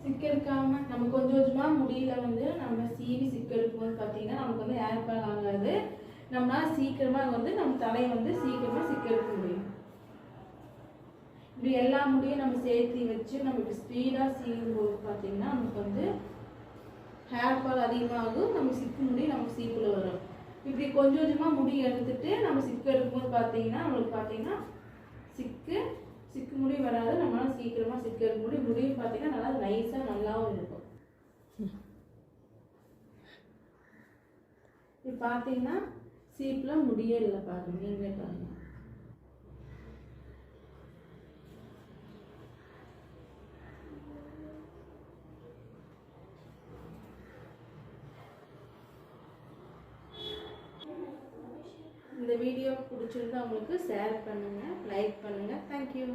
சிக்கெடுக்காம நம்ம கொஞ்சம் கொஞ்சமாக முடியல வந்து நம்ம சீவி சிக்கெடுக்கும்போது பார்த்தீங்கன்னா நமக்கு வந்து ஹேர் ஃபால் ஆகாது. நம்மளால சீக்கிரமாக வந்து நம்ம தலையை வந்து சீக்கிரமாக சிக்கெடுக்க முடியும். இப்படி எல்லா முடியும் நம்ம சேர்த்து வச்சு நமக்கு ஸ்பீடாக சீவும்போது பார்த்தீங்கன்னா நமக்கு வந்து ஹேர் ஃபால் அதிகமாகும். நம்ம சிக்கு முடி நமக்கு சீக்கிரம் வரும். இப்படி கொஞ்சம் கொஞ்சமாக முடி எடுத்துட்டு நம்ம சிக்கு எடுக்கும்போது பார்த்தீங்கன்னா நம்மளுக்கு பார்த்தீங்கன்னா சிக்கு முடி வராது. நம்மளால சீக்கிரமாக சிக்கு எடுக்க முடியும். முடியும் பார்த்தீங்கன்னா நல்லா நைஸாக நல்லாவும் இருக்கும். இப்போ பார்த்தீங்கன்னா சீப்பில் முடியே இல்லை பாருங்க, நீங்களே பாருங்க. இந்த வீடியோ பிடிச்சிருந்தா உங்களுக்கு ஷேர் பண்ணுங்கள், லைக் பண்ணுங்கள். தேங்க்யூ.